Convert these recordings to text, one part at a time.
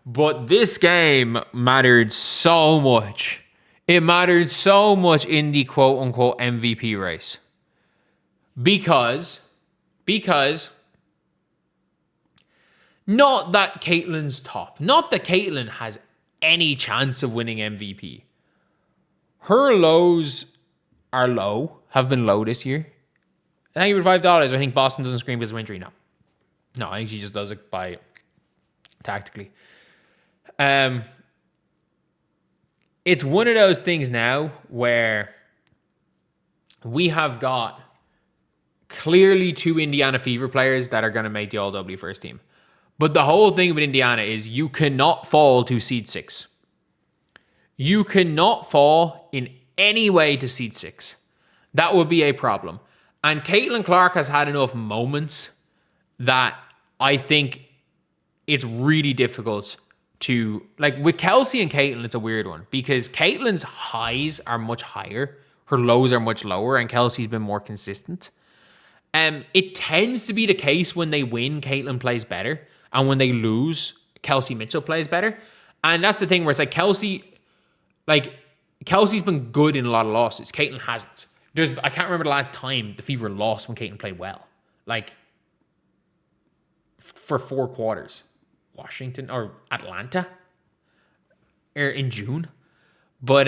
But this game mattered so much. It mattered so much in the quote-unquote MVP race. Because not that Caitlin's top. Not that Caitlin has any chance of winning MVP. Her lows are low, have been low this year. Thank you for $5. I think Boston doesn't scream because of injury. No, I think she just does it by tactically. It's one of those things now where we have got clearly 2 Indiana Fever players that are going to make the All-W first team. But the whole thing with Indiana is you cannot fall to seed 6. You cannot fall in any way to seed 6. That would be a problem. And Caitlin Clark has had enough moments that I think it's really difficult to, like with Kelsey and Caitlin, it's a weird one because Caitlin's highs are much higher, her lows are much lower, and Kelsey's been more consistent. It tends to be the case when they win, Caitlin plays better, and when they lose, Kelsey Mitchell plays better. And that's the thing where it's like Kelsey's been good in a lot of losses. Caitlin hasn't. I can't remember the last time the Fever lost when Caitlin played well. Like, for 4 quarters. Washington or Atlanta in June. But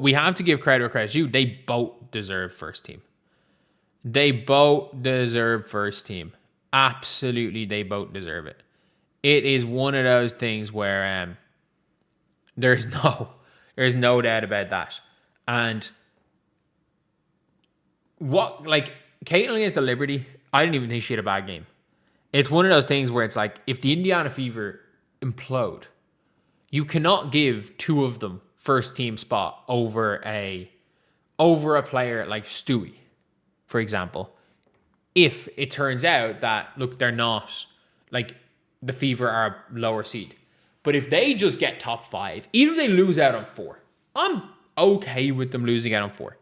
we have to give credit where credit's due. They both deserve first team. Absolutely, they both deserve it. It is one of those things where there's no doubt about that. And Caitlin against the Liberty, I didn't even think she had a bad game. It's one of those things where it's like, if the Indiana Fever implode, you cannot give 2 of them first team spot over a player like Stewie, for example. If it turns out that, look, they're not, like, the Fever are a lower seed. But if they just get top 5, even if they lose out on 4, I'm okay with them losing out on 4.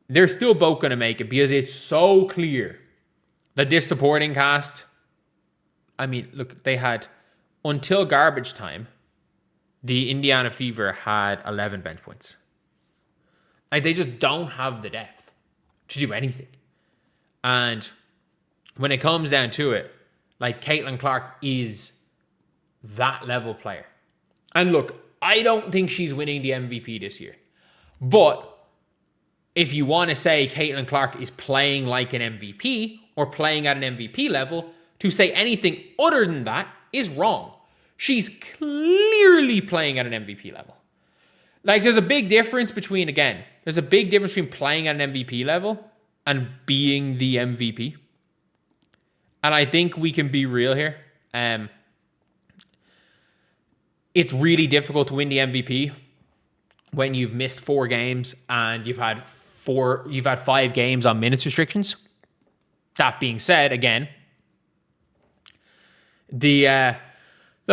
They're still both going to make it because it's so clear that this supporting cast, I mean, look, they had, until garbage time, the Indiana Fever had 11 bench points. Like, they just don't have the depth to do anything. And when it comes down to it, like, Caitlin Clark is that level player. And look, I don't think she's winning the MVP this year. But if you want to say Caitlin Clark is playing like an MVP or playing at an MVP level, to say anything other than that is wrong. She's clearly playing at an MVP level. Like, there's a big difference between playing at an MVP level and being the MVP. And I think we can be real here. It's really difficult to win the MVP when you've missed 4 games and you've had 5 games on minutes restrictions. That being said, again, the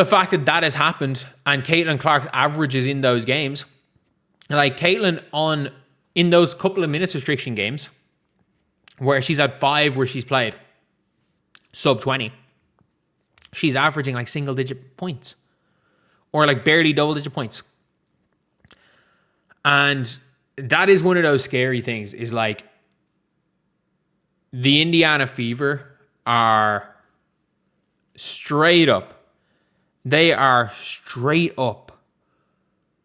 fact that has happened and Caitlin Clark's averages in those games, like Caitlin in those couple of minutes restriction games where she's had 5 where she's played sub 20, she's averaging like single digit points or like barely double digit points. And that is one of those scary things, is like the Indiana Fever are straight up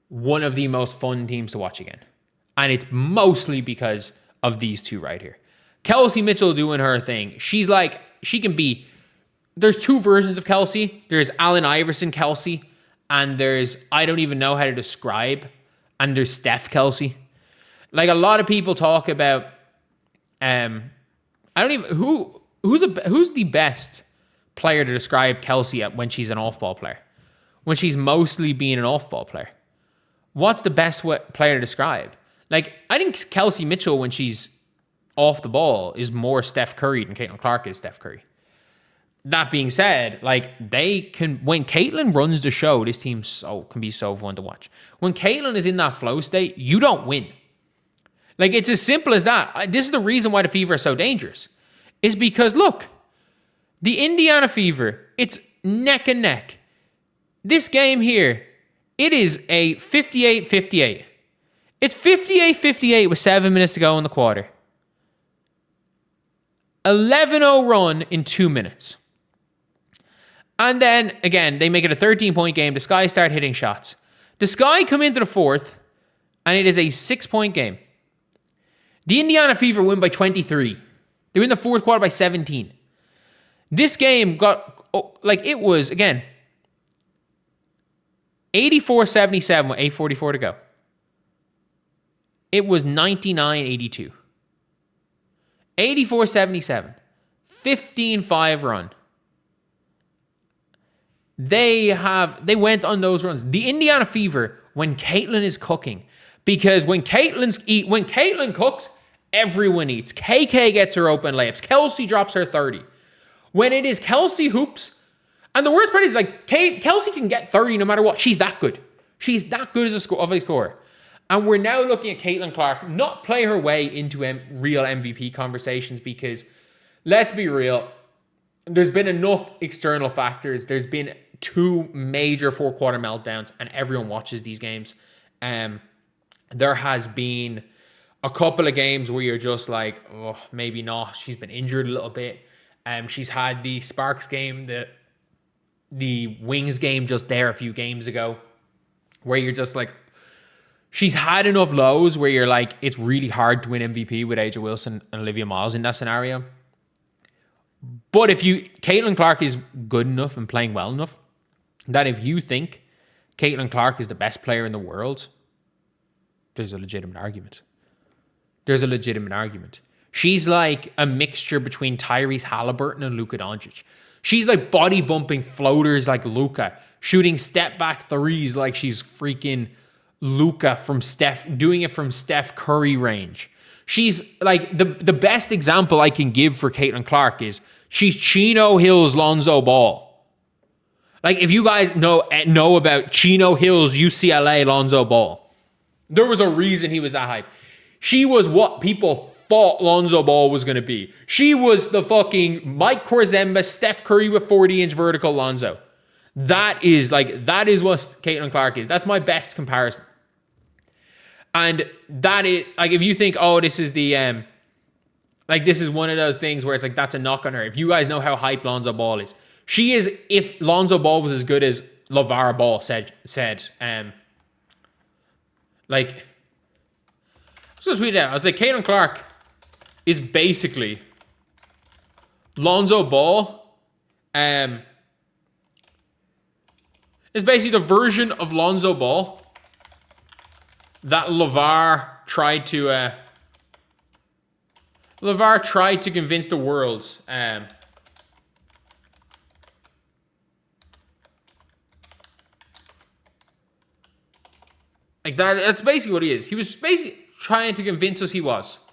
one of the most fun teams to watch again. And it's mostly because of these 2 right here. Kelsey Mitchell doing her thing. She's like, there's 2 versions of Kelsey. There's Allen Iverson Kelsey, and there's, I don't even know how to describe, and there's Steph Kelsey. Like, a lot of people talk about, who's the best player to describe Kelsey when she's an off-ball player? When she's mostly being an off-ball player? What's the best player to describe? Like, I think Kelsey Mitchell, when she's off the ball, is more Steph Curry than Caitlin Clark is Steph Curry. That being said, like, when Caitlin runs the show, this team can be so fun to watch. When Caitlin is in that flow state, you don't win. Like, it's as simple as that. This is the reason why the Fever are so dangerous. Is because, look, the Indiana Fever, it's neck and neck. This game here, it is a 58-58. It's 58-58 with 7 minutes to go in the quarter. 11-0 run in 2 minutes. And then, again, they make it a 13-point game. The Sky start hitting shots. The Sky come into the fourth, and it is a 6-point game. The Indiana Fever win by 23. They win the fourth quarter by 17. This game got, it was, again, 84-77 with 8:44 to go. It was 99-82. 84-77. 15-5 run. They went on those runs. The Indiana Fever, when Caitlin is cooking, because when Caitlin cooks, everyone eats. KK gets her open layups. Kelsey drops her 30. When it is Kelsey hoops, and the worst part is Kelsey can get 30 no matter what. She's that good. She's that good as a scorer. And we're now looking at Caitlin Clark not play her way into real MVP conversations because, let's be real, there's been enough external factors. There's been 2 major fourth-quarter meltdowns, and everyone watches these games. There has been a couple of games where you're just like, oh, maybe not. She's been injured a little bit. She's had the Sparks game, the Wings game just there a few games ago, where you're just like, she's had enough lows where you're like, it's really hard to win MVP with Angel Wilson and Olivia Miles in that scenario. But Caitlin Clark is good enough and playing well enough that if you think Caitlin Clark is the best player in the world, there's a legitimate argument. She's like a mixture between Tyrese Halliburton and Luka Doncic. She's like body bumping floaters like Luka, shooting step back threes like she's freaking Luka from doing it from Steph Curry range. She's like the best example I can give for Caitlin Clark is she's Chino Hills Lonzo Ball. Like if you guys know about Chino Hills UCLA Lonzo Ball, there was a reason he was that hype. She was what people thought Lonzo Ball was going to be. She was the fucking Mike Korzemba, Steph Curry with 40-inch vertical Lonzo. That is what Caitlin Clark is. That's my best comparison. And that is, like, if you think, oh, this is this is one of those things where it's like, that's a knock on her. If you guys know how hype Lonzo Ball is, she is, if Lonzo Ball was as good as LeVar Ball said, so I tweeted out, I was like, Caitlin Clark is basically Lonzo Ball, is basically the version of Lonzo Ball that LeVar tried to convince the world. Like that's basically what he is. He was basically trying to convince us he was.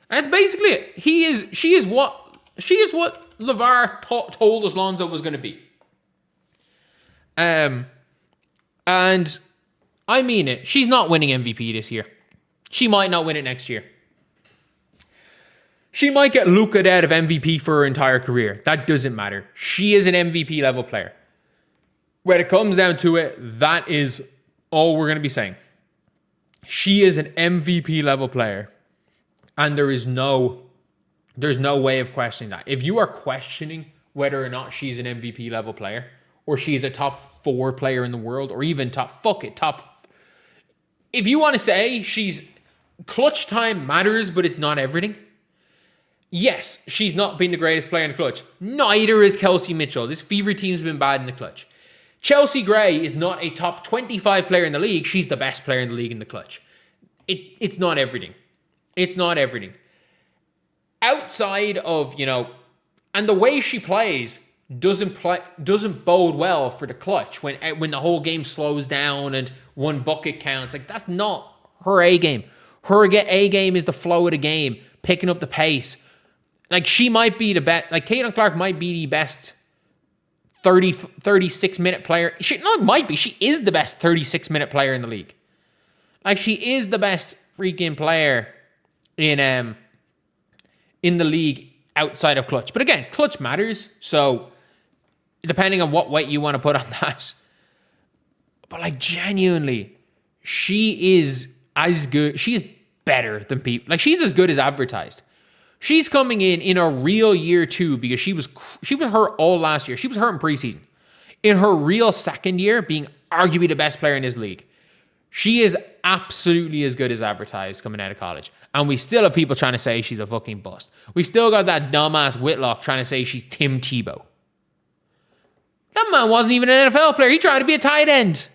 And that's basically it. She is what LeVar told us Lonzo was going to be. And I mean it. She's not winning MVP this year. She might not win it next year. She might get Luka out of MVP for her entire career. That doesn't matter. She is an MVP level player. When it comes down to it, that is all we're going to be saying. She is an MVP level player. And there's no way of questioning that. If you are questioning whether or not she's an MVP level player, or she's a top 4 player in the world, or even if you want to say she's clutch time matters, but it's not everything. Yes, she's not been the greatest player in the clutch. Neither is Kelsey Mitchell. This Fever team's been bad in the clutch. Chelsea Gray is not a top 25 player in the league. She's the best player in the league in the clutch. It's not everything. It's not everything. Outside of, and the way she plays doesn't bode well for the clutch when the whole game slows down and one bucket counts. Like, that's not her A game. Her A game is the flow of the game, picking up the pace. Like, she might be the best. Like, Caitlin Clark might be the best 36-minute player. She is the best 36-minute player in the league. Like, she is the best freaking player in in the league outside of clutch. But again, clutch matters. So depending on what weight you want to put on that. But like genuinely, she is as good. She is better than people. Like she's as good as advertised. She's coming in a real year 2 because she was hurt all last year. She was hurt in preseason. In her real second year, being arguably the best player in this league. She is absolutely as good as advertised coming out of college. And we still have people trying to say she's a fucking bust. We've still got that dumbass Whitlock trying to say she's Tim Tebow. That man wasn't even an NFL player. He tried to be a tight end.